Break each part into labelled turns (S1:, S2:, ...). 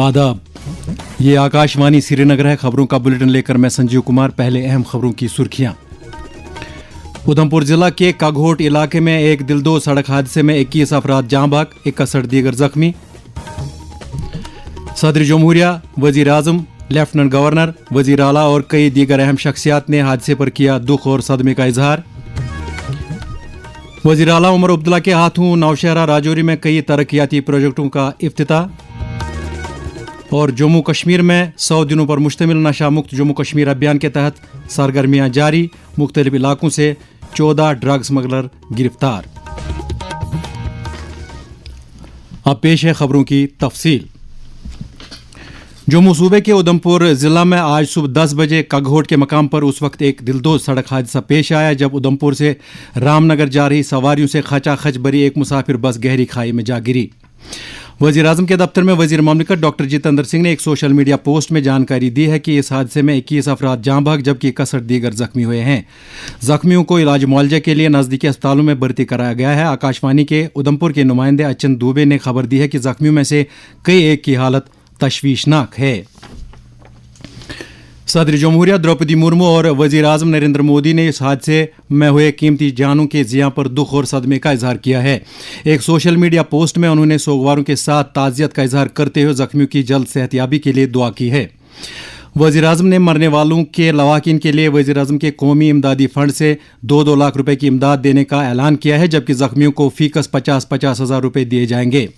S1: आदाब, ये आकाशवाणी श्रीनगर है। खबरों का बुलेटिन लेकर मैं संजीव कुमार। पहले अहम खबरों की सुर्खियां। उधमपुर जिला के काघोट इलाके में एक दिलदो सड़क हादसे में 21 अफराद जाँ भाग, 61 दीगर जख्मी। सदर जमहूरिया, वजीर आजम, लेफ्टिनेंट गवर्नर, वजीर आला और कई दीगर अहम शख्सियात ने हादसे पर किया दुख और सदमे का इजहार। वजीर आला उमर अब्दुल्ला के हाथों नौशहरा राजौरी में कई तरक्याती प्रोजेक्टों का इफ्तिताह। और जम्मू कश्मीर में 100 दिनों पर मुश्तमिल नशा मुक्त जम्मू कश्मीर अभियान के तहत सरगर्मियां जारी, मुख्तलिफ इलाकों से 14 ड्रग स्मगलर गिरफ्तार। अब पेश है खबरों की तफसील। जम्मू सूबे के उधमपुर जिला में आज सुबह 10 बजे काघोट के मकाम पर उस वक्त एक दिलदोज सड़क हादसा पेश आया जब उधमपुर से रामनगर जा रही सवारियों से खचाखच भरी एक मुसाफिर बस गहरी खाई में जा गिरी। वजीर आजम के दफ्तर में वजीर ममलिकत डॉक्टर जितेंद्र सिंह ने एक सोशल मीडिया पोस्ट में जानकारी दी है कि इस हादसे में 21 अफराद जाँ भाग जबकि 61 दीगर जख्मी हुए हैं। जख्मियों को इलाज मुआवजे के लिए नजदीकी अस्पतालों में भर्ती कराया गया है। आकाशवाणी के उधमपुर के नुमाइंदे अचन दुबे ने खबर दी है कि जख्मियों में से कई एक की हालत तशवीशनाक है। सदर जमहूरिया द्रौपदी मुर्मू और वजीर आजम नरेंद्र मोदी ने इस हादसे में हुए कीमती जानों के ज़िया पर दुख और सदमे का इजहार किया है। एक सोशल मीडिया पोस्ट में उन्होंने सोगवारों के साथ ताज़ियत का इजहार करते हुए जख्मियों की जल्द सेहतयाबी के लिए दुआ की है। वजीर आजम ने मरने वालों के लवाकिन के लिए वजीर आजम के कौमी इमदादी फंड से 2-2 लाख रुपए की इमदाद देने का ऐलान किया है जबकि जख्मियों को फीकस 50-50 हज़ार रुपये दिए जाएंगे।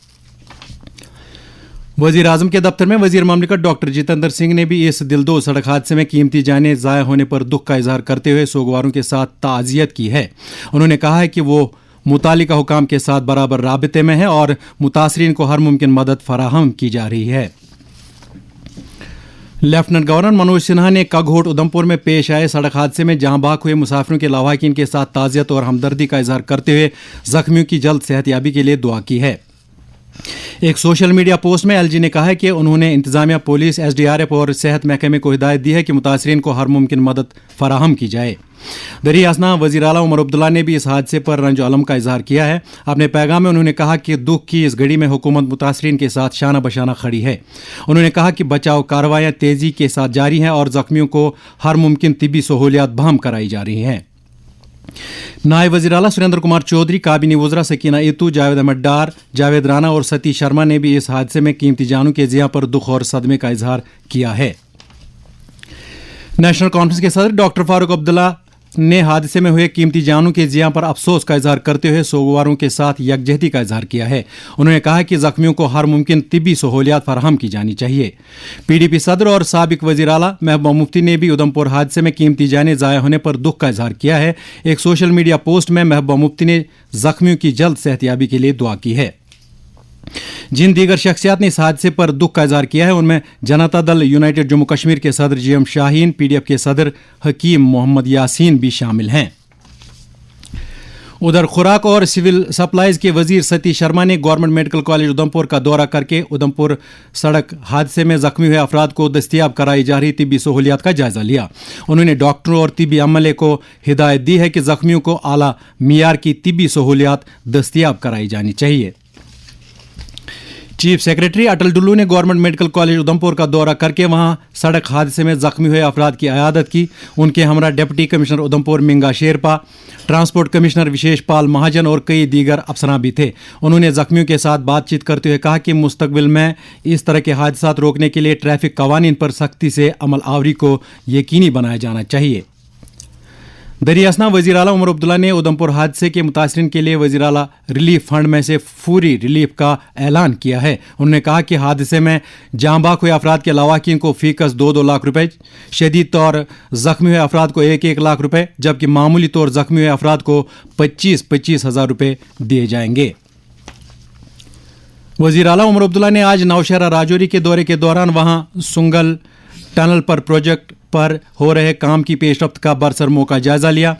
S1: वजीर आजम के दफ्तर में वजीर ममलिकत डॉक्टर जितेंद्र सिंह ने भी इस दिलदो सड़क हादसे में कीमती जानें ज़ाया होने पर दुख का इजहार करते हुए सोगवारों के साथ ताज़ियत की है। उन्होंने कहा है कि वो मुतालिका हुकाम के साथ बराबर राबते में है और मुतासरीन को हर मुमकिन मदद फराहम की जा रही है। लेफ्टिनेंट गवर्नर मनोज सिन्हा ने काघोट उधमपुर में पेश आए सड़क हादसे में जाँ भाग हुए मुसाफिरों के लवाकिन के साथ ताज़ियत और हमदर्दी का इजहार करते हुए जख्मियों की जल्द सेहतयाबी के लिए दुआ की है। एक सोशल मीडिया पोस्ट में एलजी ने कहा है कि उन्होंने इंतजामिया, पुलिस, एसडीआरएफ और सेहत महकमे को हिदायत दी है कि मुतासरीन को हर मुमकिन मदद फराहम की जाए। दरी असना वजीर आला उमर अब्दुल्ला ने भी इस हादसे पर रंज अलम का इजहार किया है। अपने पैगाम में उन्होंने कहा कि दुख की इस घड़ी में हुकूमत मुतासरीन के साथ शाना बशाना खड़ी है। उन्होंने कहा कि बचाव कार्रवाइयाँ तेज़ी के साथ जारी हैं और जख्मियों को हर मुमकिन तिब्बी सहूलियात बहाल कराई जा रही हैं। नायब वज़ीर आला सुरेंद्र कुमार चौधरी, काबीनी वज़रा सकीना इतू, जावेद अहमद डार, जावेद राना और सतीश शर्मा ने भी इस हादसे में कीमती जानों के ज़िया पर दुख और सदमे का इजहार किया है। नेशनल कॉन्फ्रेंस के सदर डॉक्टर फारूक अब्दुल्ला ने हादसे में हुए कीमती जानों के ज़िया पर अफसोस का इजहार करते हुए सोगवारों के साथ यकजहती का इजहार किया है। उन्होंने कहा कि जख्मियों को हर मुमकिन तिब्बी सहूलियात फराहम की जानी चाहिए। पीडीपी सदर और साबिक वज़ीर आला महबूबा मुफ्ती ने भी उधमपुर हादसे में कीमती जानें ज़ाया होने पर दुख का इजहार किया है। एक सोशल मीडिया पोस्ट में महबूबा मुफ्ती ने जख्मियों की जल्द सेहतयाबी के लिए दुआ की है। जिन दीगर शख्सियात ने इस हादसे पर दुख का इजहार किया है उनमें जनता दल यूनाइटेड जम्मू कश्मीर के सदर जीएम शाहीन, पीडीएफ के सदर हकीम मोहम्मद यासीन भी शामिल हैं। उधर खुराक और सिविल सप्लाईज के वजीर सतीश शर्मा ने गवर्नमेंट मेडिकल कॉलेज उधमपुर का दौरा करके उधमपुर सड़क हादसे में जख्मी हुए अफराद को दस्तियाब कराई जा रही तिब्बी सहूलियात का जायजा लिया। उन्होंने डॉक्टरों और तिब्बी अमले को हिदायत दी है कि जख्मियों को आला मियार की तिब्बी सहूलियात दस्तियाब कराई जानी चाहिए। चीफ सेक्रेटरी अटल डुल्लू ने गवर्नमेंट मेडिकल कॉलेज उधमपुर का दौरा करके वहां सड़क हादसे में जख्मी हुए अफराद की अयादत की। उनके हमरा deputy commissioner Udhampur Minga Sherpa, transport commissioner Vishesh Pal Mahajan और कई दीगर अफसरान भी थे। उन्होंने जख्मियों के साथ बातचीत करते हुए कहा कि मुस्तकबिल में इस तरह के हादसात रोकने के लिए ट्रैफिक कवानीन पर सख्ती से अमल आवरी को यकीनी बनाया जाना चाहिए। दरियासना वज़ीर आला उमर अब्दुल्ला ने उधमपुर हादसे के मुतासरीन के लिए वज़ीर आला रिलीफ फंड में से फौरी रिलीफ का ऐलान किया है। उन्होंने कहा कि हादसे में जाँ भाग हुए अफराद के लवाकिन को फीकस 2-2 लाख रुपए, शदीद तौर जख्मी हुए अफराद को 1-1 लाख रुपए जबकि मामूली तौर जख्मी हुए अफराद को 25-25 हज़ार रुपये दिए जाएंगे। वज़ीर आला उमर अब्दुल्ला ने आज नौशहरा राजौरी के दौरे के दौरान वहां सुंगल टनल पर प्रोजेक्ट पर हो रहे काम की पेशरफ्त का बरसर मौका जायजा लिया।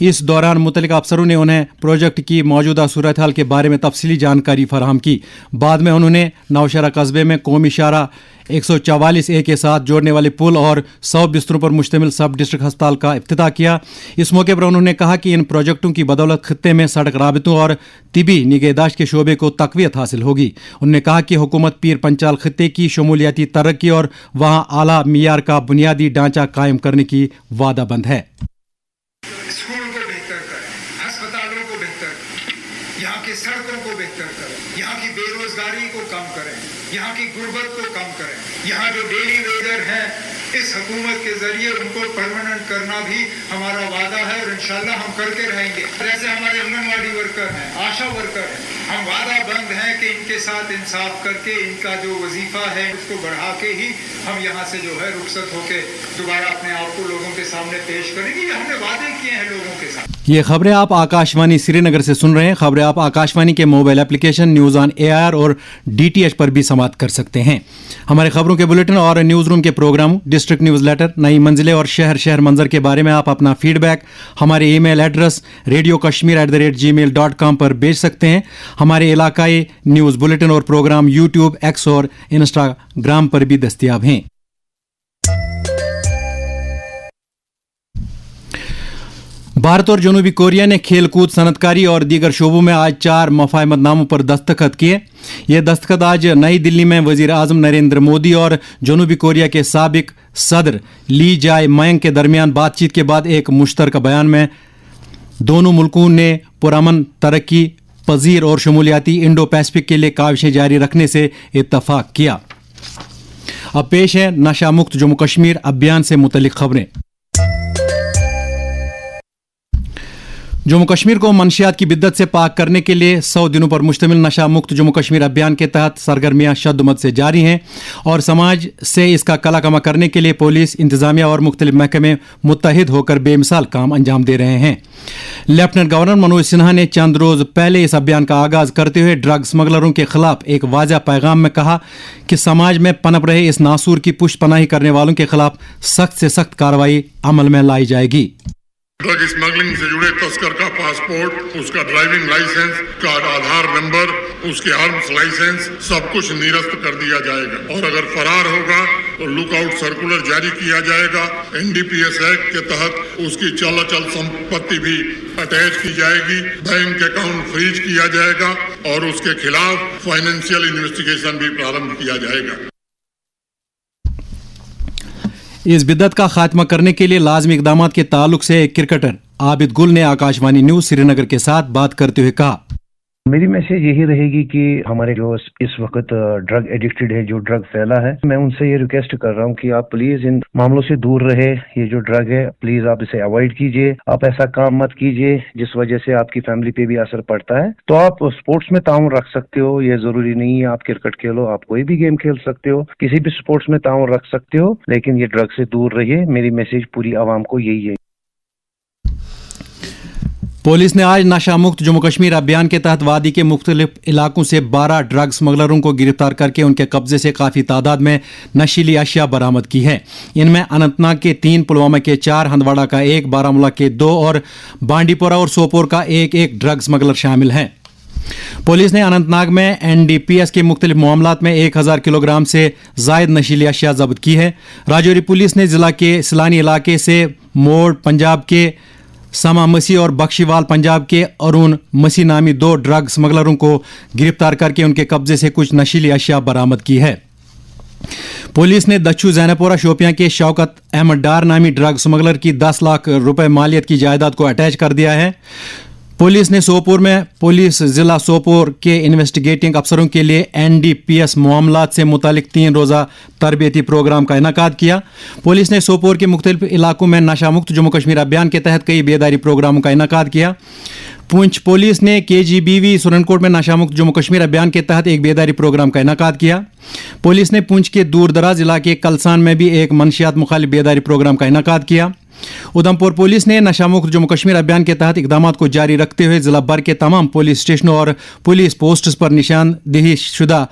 S1: इस दौरान मुतल्लिक अफसरों ने उन्हें प्रोजेक्ट की मौजूदा सूरत हाल के बारे में तफसीली जानकारी फराहम की। बाद में उन्होंने नौशहरा कस्बे में कौमी शाहरा 144A के साथ जोड़ने वाले पुल और 100 बिस्तरों पर मुश्तमिल सब डिस्ट्रिक्ट अस्पताल का इफ्तिताह किया। इस मौके पर उन्होंने कहा कि इन प्रोजेक्टों की बदौलत खत्ते में सड़क राबितों और तिबी निगहदाश्त के शोबे को तकवीत हासिल होगी। उन्होंने कहा कि हुकूमत पीर पंचाल खत्ते की शमूलियाती तरक्की और वहाँ आला मियार का बुनियादी ढांचा कायम करने की वादाबंद है।
S2: स्कूल को बेहतर करें, अस्पतालों को बेहतर करें, यहाँ की सड़कों को बेहतर करें, यहाँ की बेरोजगारी को कम करें, यहाँ की गुर्बत को कम करें। यहाँ जो डेली वेजर हैं इस हुकूमत के जरिए उनको परमानेंट करना भी हमारा वादा है और इंशाल्लाह हम करते रहेंगे। जैसे हमारे आंगनवाड़ी वर्कर हैं, आशा वर्कर हैं, हम वादा बंद हैं कि इनके साथ इंसाफ करके इनका जो वजीफा है उसको बढ़ा के ही हम यहाँ से जो है रुखसत होके दोबारा अपने आप को लोगों के सामने पेश करेंगे। ये हमने वादे किए हैं लोगों के साथ।
S1: ये खबरें आप आकाशवाणी श्रीनगर से सुन रहे हैं। खबरें आप आकाशवाणी के mobile application news on AIR और DTH पर भी समाप्त कर सकते हैं। हमारे खबरों के बुलेटिन और न्यूज़ रूम के प्रोग्राम, डिस्ट्रिक्ट न्यूज़ लेटर, नई मंजिलें और शहर मंजर के बारे में आप अपना फीडबैक हमारे ईमेल एड्रेस radiokashmir@gmail.com पर भेज सकते हैं। हमारे इलाकाई न्यूज़ बुलेटिन और प्रोग्राम यूट्यूब, X और इंस्टाग्राम पर भी दस्तयाब हैं। भारत और जनूबी कोरिया ने खेल कूद, सनतकारी और दीगर शोबों में आज 4 मफाहमतनामों पर दस्तखत किए। ये दस्तखत आज नई दिल्ली में वजीर आजम नरेंद्र मोदी और जनूबी कोरिया के साबिक सदर ली जाए मयंग के दरमियान बातचीत के बाद एक मुश्तरका बयान में दोनों मुल्कों ने पुरअमन, तरक्की पजीर और शमूलियाती इंडो पैसिफिक के लिए काविशें जारी रखने से इत्तफाक किया। अब पेश है नशा मुक्त जम्मू कश्मीर अभियान से मुतल्लिक खबरें। जम्मू कश्मीर को मनशियात की बिद्दत से पाक करने के लिए 100 दिनों पर मुश्तमिल नशा मुक्त जम्मू कश्मीर अभियान के तहत सरगर्मियां शद्दमद से जारी हैं और समाज से इसका कलाकमा करने के लिए पुलिस, इंतजामिया और मुख्तलिफ महकमे मुत्तहिद होकर बेमिसाल काम अंजाम दे रहे हैं। लेफ्टिनेंट गवर्नर मनोज सिन्हा ने चंद रोज पहले इस अभियान का आगाज करते हुए ड्रग स्मगलरों के खिलाफ एक वाज़ेह पैगाम में कहा कि समाज में पनप रहे इस नासूर की पुष्टपनाही करने वालों के खिलाफ सख्त से सख्त कार्रवाई अमल में लाई जाएगी।
S3: ड्रग स्मगलिंग से जुड़े तस्कर का पासपोर्ट, उसका ड्राइविंग लाइसेंस, का आधार नंबर, उसके आर्म्स लाइसेंस सब कुछ निरस्त कर दिया जाएगा और अगर फरार होगा तो लुकआउट सर्कुलर जारी किया जाएगा। NDPS एक्ट के तहत उसकी चल संपत्ति भी अटैच की जाएगी, बैंक अकाउंट फ्रीज किया जाएगा और उसके खिलाफ फाइनेंशियल इन्वेस्टिगेशन भी प्रारंभ किया जाएगा।
S1: इस बिद्दत का खात्मा करने के लिए लाजमी इकदाम के ताल्लुक से एक क्रिकेटर आबिद गुल ने आकाशवाणी न्यूज़ श्रीनगर के साथ बात करते हुए कहा,
S4: मेरी मैसेज यही रहेगी कि हमारे जो इस वक्त ड्रग एडिक्टेड है, जो ड्रग फैला है, मैं उनसे ये रिक्वेस्ट कर रहा हूँ कि आप प्लीज इन मामलों से दूर रहे। ये जो ड्रग है प्लीज आप इसे अवॉइड कीजिए। आप ऐसा काम मत कीजिए जिस वजह से आपकी फैमिली पे भी असर पड़ता है। तो आप स्पोर्ट्स में ताउन रख सकते हो, ये जरूरी नहीं है आप क्रिकेट खेलो, आप कोई भी गेम खेल सकते हो, किसी भी स्पोर्ट्स में ताउन रख सकते हो, लेकिन ये ड्रग से दूर रहिए। मेरी मैसेज पूरी आवाम को यही है।
S1: पुलिस ने आज नशा मुक्त जम्मू कश्मीर अभियान के तहत वादी के मुख्तलिफ इलाकों से 12 ड्रग स्मगलरों को गिरफ्तार करके उनके कब्जे से काफ़ी तादाद में नशीली अशिया बरामद की है। इनमें अनंतनाग के 3, पुलवामा के 4, हंदवाड़ा का 1, बारामूला के 2 और बांडीपोरा और सोपोर का 1 ड्रग स्मगलर शामिल हैं। पुलिस ने अनंतनाग में NDPS के मुख्तलिफ मामलात में 1000 किलोग्राम से जायद नशीली अशिया जब्त की है। राजौरी पुलिस ने जिला के सिलानी इलाके से मोड़ पंजाब के समा मसी और बख्शीवाल पंजाब के अरुण मसी नामी 2 ड्रग स्मगलरों को गिरफ्तार करके उनके कब्जे से कुछ नशीली अशिया बरामद की है। पुलिस ने दच्छू जैनपुरा शोपियां के शौकत अहमद डार नामी ड्रग स्मगलर की 10 लाख रुपए मालियत की जायदाद को अटैच कर दिया है। पुलिस ने सोपोर में पुलिस जिला सोपोर के इन्वेस्टिगेटिंग अफसरों के लिए NDPS मामलात से मुतालिक 3 रोज़ा तरबियती प्रोग्राम का इनेकाद किया। पुलिस ने सोपोर के मुख्तलिफ इलाकों में नशा मुक्त जम्मू कश्मीर अभियान के तहत कई बेदारी प्रोग्रामों का इनेकाद किया। पुंछ पुलिस ने KGBV सुरनकोट में नशा मुक्त जम्मू कश्मीर अभियान के तहत एक बेदारी प्रोग्राम का इनेकाद किया। पुलिस ने पुंछ के दूर दराज इलाके कलसान में भी एक मनशियात मुखालिफ बेदारी प्रोग्राम का इनेकाद किया। उधमपुर पुलिस ने नशा मुक्त जम्मू कश्मीर अभियान के तहत इकदाम को जारी रखते हुए जिला भर के तमाम पुलिस स्टेशनों और पुलिस पोस्ट्स पर निशानदेही शुदा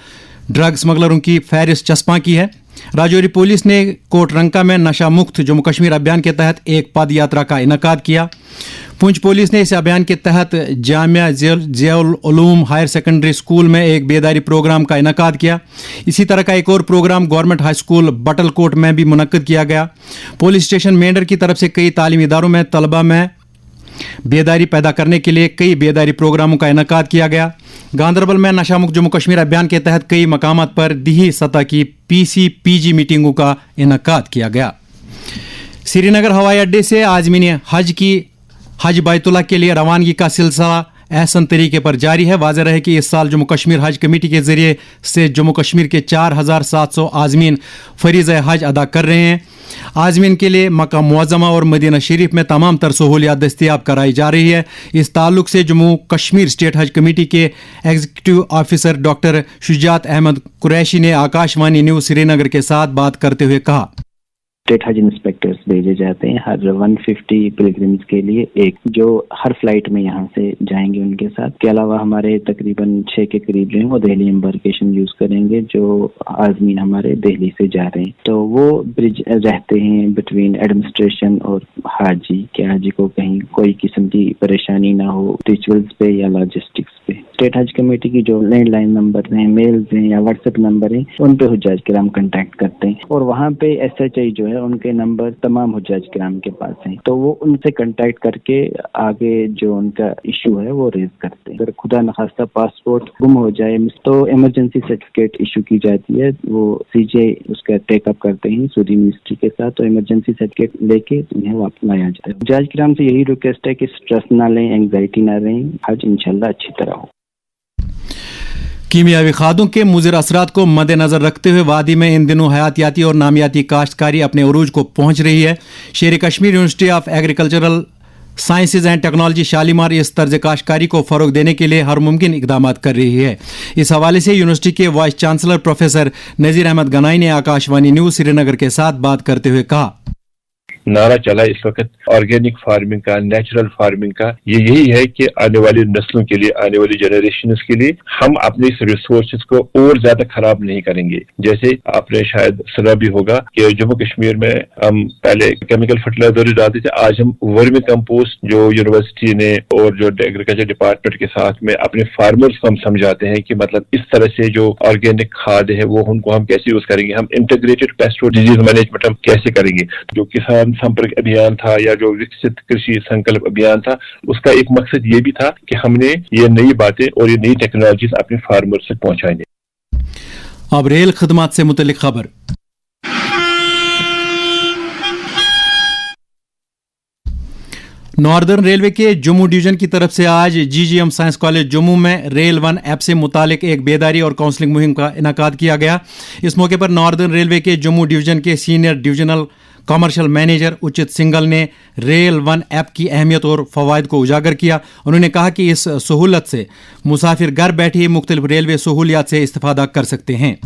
S1: ड्रग स्मगलरों की फहरिस्त चस्पा की है। राजौरी पुलिस ने कोटरंका में नशा मुक्त जम्मू कश्मीर अभियान के तहत एक पद यात्रा का इनेकाद किया। पुंछ पुलिस ने इस अभियान के तहत Jamia Ziaul Uloom higher secondary school में एक बेदारी प्रोग्राम का इनकाद किया। इसी तरह का एक और प्रोग्राम गवर्नमेंट हाई स्कूल बटलकोट में भी मुनक्किद किया गया। पुलिस स्टेशन मेंढर की तरफ से कई तालीमी इदारों में तलबा में बेदारी पैदा करने के लिए कई बेदारी प्रोग्रामों का इनकाद किया गया। गांधरबल में नशा मुक्त जम्मू कश्मीर अभियान के तहत कई मकामात पर दिही सतह की PC-PG मीटिंगों का इनकाद किया गया। श्रीनगर हवाई अड्डे से आज़मीन हज बैतुल्लाह के लिए रवानगी का सिलसिला एहसन तरीके पर जारी है। वाज़ेह रहे कि इस साल जम्मू कश्मीर हज कमेटी के जरिए से जम्मू कश्मीर के 4700 आज़मीन फरीज़ हज अदा कर रहे हैं। आज़मीन के लिए मक्का मुअज़्ज़मा और मदीना शरीफ में तमाम तर सहूलियात दस्तयाब कराई जा रही है। इस ताल्लुक से जम्मू कश्मीर स्टेट हज कमेटी के executive officer doctor Shujat Ahmad Qureshi ने आकाशवाणी न्यूज़ श्रीनगर के साथ बात करते हुए कहा,
S5: स्टेट हज इंस्पेक्टर्स भेजे जाते हैं हर 150 पिलग्रिम्स के लिए, एक जो हर फ्लाइट में यहाँ से जाएंगे उनके साथ। के अलावा हमारे तकरीबन 6 के करीब जो है वो दिल्ली एम्बार्केशन यूज करेंगे जो आज़मीन हमारे दिल्ली से जा रहे हैं। तो वो ब्रिज रहते हैं बिटवीन एडमिनिस्ट्रेशन और हाजी के हाजी को कहीं कोई किस्म की परेशानी ना हो रिचुअल्स पे या लॉजिस्टिक्स पे। स्टेट हज कमेटी की जो लैंडलाइन नंबर हैं, मेल्स हैं या व्हाट्सएप नंबर हैं, उन पे हुज्जाज किराम कांटेक्ट करते हैं और वहाँ पे SHI जो है उनके नंबर तमाम हुज्जाज किराम के पास हैं, तो वो उनसे कांटेक्ट करके आगे जो उनका इशू है वो रेज करते हैं। अगर खुदा न खास्ता पासपोर्ट गुम हो जाए तो इमरजेंसी सर्टिफिकेट इशू की जाती है, वो CJ उसका टेकअप करते हैं सऊदी मिनिस्ट्री के साथ, तो इमरजेंसी सर्टिफिकेट लेके उन्हें वापस लाया जाता है। हुज्जाज किराम से यही रिक्वेस्ट है कि स्ट्रेस ना लें, एंग्जाइटी ना लें, हज इंशाल्लाह अच्छी तरह हो।
S1: कीमियावी खादों के मुज़िर असरात को मद्देनजर रखते हुए वादी में इन दिनों हयातियाती और नामियाती काश्तकारी अपने उरूज को पहुंच रही है। शेर Kashmir university of agricultural sciences and technology Shalimar इस तर्ज काश्तकारी को फ़रोग देने के लिए हर मुमकिन इकदाम कर रही है। इस हवाले से यूनिवर्सिटी के वाइस चांसलर प्रोफेसर नज़ीर अहमद गनाई ने आकाशवाणी न्यूज़ श्रीनगर के साथ बात करते हुए कहा,
S6: नारा चला इस वक्त ऑर्गेनिक फार्मिंग का, नेचुरल फार्मिंग का। ये यही है कि आने वाली नस्लों के लिए, आने वाली जनरेशंस के लिए हम अपने इस रिसोर्सेज को और ज्यादा खराब नहीं करेंगे। जैसे आपने शायद सुना भी होगा कि जम्मू कश्मीर में हम पहले केमिकल फर्टिलाइजर डालते थे, आज हम वर्मी कंपोस्ट जो यूनिवर्सिटी ने और जो एग्रीकल्चर डिपार्टमेंट के साथ में अपने फार्मर्स को हम समझाते हैं कि मतलब इस तरह से जो ऑर्गेनिक खाद है वो उनको हम कैसे यूज करेंगे, हम इंटीग्रेटेड पेस्ट और डिजीज मैनेजमेंट हम कैसे करेंगे। जो किसान संपर्क अभियान था या जो विकसित कृषि संकल्प अभियान था, उसका एक मकसद ये भी था कि हमने ये नई बातें और ये नई टेक्नोलॉजीज अपने फार्मर से पहुंचाएंगे।
S1: अब रेल खदमात से मुतल्लिक खबर। नॉर्दर्न रेलवे के जम्मू डिवीजन की तरफ से आज GGM साइंस कॉलेज जम्मू में रेल 1 ऐप से मुतालिक एक बेदारी और काउंसलिंग मुहिम का इनकाद किया गया। इस मौके पर नॉर्दर्न रेलवे के जम्मू डिवीजन के सीनियर डिविजनल कमर्शियल मैनेजर उचित सिंगल ने रेल 1 ऐप की अहमियत और फवायद को उजागर किया। उन्होंने कहा कि इस सहूलत से मुसाफिर घर बैठे ही मुख्तलिफ रेलवे सहूलियात से इस्तेफादा कर सकते हैं।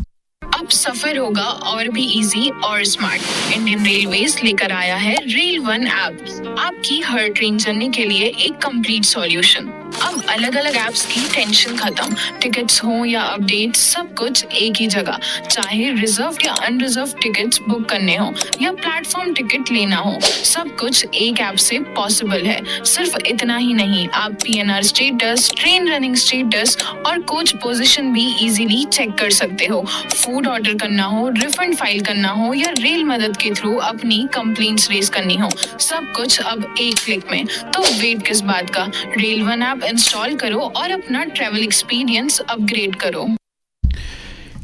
S7: अब सफर होगा और भी इजी और स्मार्ट। इंडियन रेलवेज लेकर आया है रेल 1 ऐप, आपकी हर ट्रेन जर्नी के लिए एक कंप्लीट सॉल्यूशन। अब अलग अलग ऐप्स की टेंशन खत्म, टिकट्स हो या अपडेट्स, सब कुछ एक ही जगह। चाहे रिजर्व या अनरिजर्व टिकट्स बुक करने हो या प्लेटफॉर्म टिकट लेना हो, सब कुछ एक ऐप से पॉसिबल है। सिर्फ इतना ही नहीं, आप PNR status, train running status और कोच पोजीशन भी इजीली चेक कर सकते हो। फूड ऑर्डर करना हो, रिफंड फाइल करना हो या रेल मदद के थ्रू अपनी कंप्लेंट्स रेज करनी हो, सब कुछ अब एक क्लिक में। तो वेट किस बात का, रेल 1 ऐप इंस्टॉल करो और अपना ट्रैवल एक्सपीरियंस अपग्रेड करो।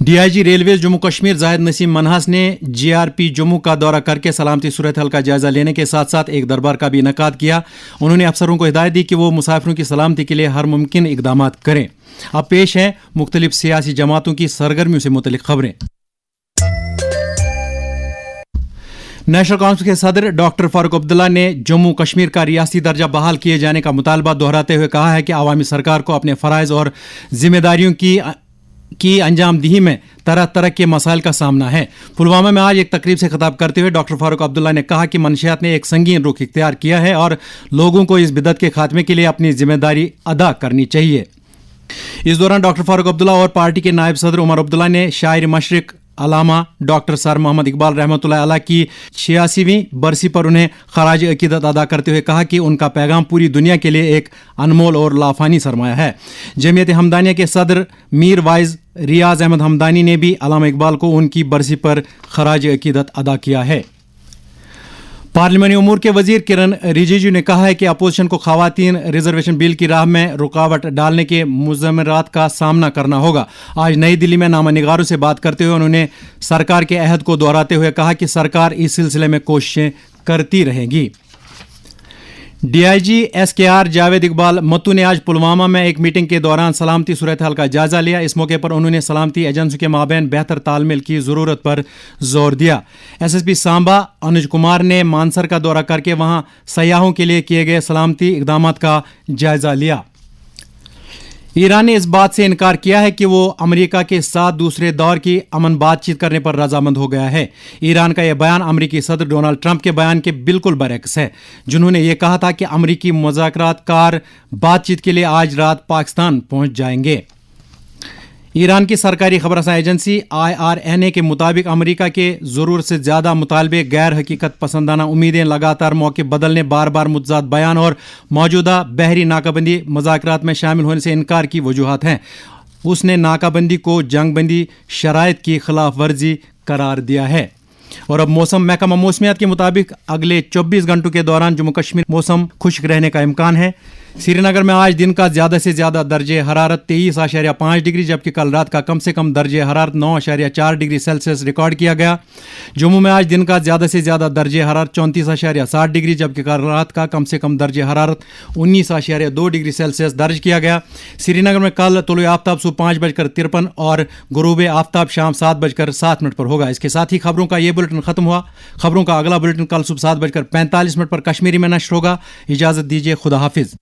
S1: DIG रेलवे जम्मू कश्मीर जाहिद नसीम मनहास ने GRP जम्मू का दौरा करके सलामती सूरत हाल का जायजा लेने के साथ साथ एक दरबार का भी इनकाद किया। उन्होंने अफसरों को हिदायत दी कि वो मुसाफिरों की सलामती के लिए हर मुमकिन इकदाम करें। अब पेश है मुख्तलिफ सियासी जमातों की सरगर्मियों से मुतल्लिक खबरें। नेशनल कांफ्रेंस के सदर डॉक्टर फारूक अब्दुल्ला ने जम्मू कश्मीर का रियासती दर्जा बहाल किए जाने का मुतालबा दोहराते हुए कहा है कि अवामी सरकार को अपने फ़राइज़ और जिम्मेदारियों की अंजामदही में तरह तरह के मसाइल का सामना है। पुलवामा में आज एक तकरीब से खिताब करते हुए डॉक्टर फारूक अब्दुल्ला ने कहा कि मनशियात ने एक संगीन रुख इख्तियार किया है और लोगों को इस बिदअत के खात्मे के लिए अपनी जिम्मेदारी अदा करनी चाहिए। इस दौरान डॉक्टर फारूक अब्दुल्ला और पार्टी के नायब सदर उमर अब्दुल्ला ने शायर मशरिक अलामा डॉक्टर सर मोहम्मद इकबाल रहमतुल्लाह अलैह की 86वीं बरसी पर उन्हें खराज अकीदत अदा करते हुए कहा कि उनका पैगाम पूरी दुनिया के लिए एक अनमोल और लाफानी सरमाया है। जमीयत हमदानिया के सदर मीर वाइज रियाज अहमद हमदानी ने भी अलामा इकबाल को उनकी बरसी पर खराज अकीदत अदा किया है। पार्लिमानी उमूर के वजीर किरण रिजिजू ने कहा है कि अपोजिशन को खवातीन रिजर्वेशन बिल की राह में रुकावट डालने के मुज़म्मरात का सामना करना होगा। आज नई दिल्ली में नामा निगारों से बात करते हुए उन्होंने सरकार के अहद को दोहराते हुए कहा कि सरकार इस सिलसिले में कोशिशें करती रहेगी। डीआईजी एसकेआर जावेद इकबाल मत्तू ने आज पुलवामा में एक मीटिंग के दौरान सलामती सूरत हाल का जायजा लिया। इस मौके पर उन्होंने सलामती एजेंसियों के माबैन बेहतर तालमेल की ज़रूरत पर जोर दिया। एसएसपी सांबा अनुज कुमार ने मानसर का दौरा करके वहां सयाहों के लिए किए गए सलामती इकदामात का जायजा लिया। ईरान ने इस बात से इनकार किया है कि वो अमेरिका के साथ दूसरे दौर की अमन बातचीत करने पर रजामंद हो गया है। ईरान का यह बयान अमेरिकी सदर डोनाल्ड ट्रंप के बयान के बिल्कुल बरअक्स है, जिन्होंने ये कहा था कि अमेरिकी मुज़ाकरातकार बातचीत के लिए आज रात पाकिस्तान पहुंच जाएंगे। ईरान की सरकारी खबरसां एजेंसी IRNA के मुताबिक अमेरिका के ज़रूरत से ज़्यादा मुतालबे, गैर हकीकत पसंदाना उम्मीदें, लगातार मौके बदलने, बार बार मुतज़ाद बयान और मौजूदा बहरी नाकाबंदी मुज़ाकरात में शामिल होने से इनकार की वजूहात हैं। उसने नाकाबंदी को जंगबंदी शराइत की खिलाफ वर्जी करार दिया है। और अब मौसम महकमा मौसमियात के मुताबिक अगले 24 घंटों के दौरान जम्मू कश्मीर मौसम खुश्क रहने का इम्कान है। श्रीनगर में आज दिन का ज़्यादा से ज़्यादा दर्जे हरारत 23.5 डिग्री, जबकि कल रात का कम से कम दर्जे हरारत 9.4 डिग्री सेल्सियस रिकॉर्ड किया गया। जम्मू में आज दिन का ज़्यादा से ज़्यादा दर्जे हरारत 34.7 डिग्री, जबकि कल रात का कम से कम दर्जे हरारत 19.2 डिग्री सेल्सियस दर्ज किया गया। श्रीनगर में कल तुलुए आफ्ताब सुबह 5:53 और गुरूब आफ्ताब शाम 7:07 पर होगा। इसके साथ ही खबरों का ये बुलेटिन खत्म हुआ। खबरों का अगला बुलेटिन कल सुबह 7:45 पर कश्मीरी में नश्र होगा। इजाज़त दीजिए, खुदा हाफिज।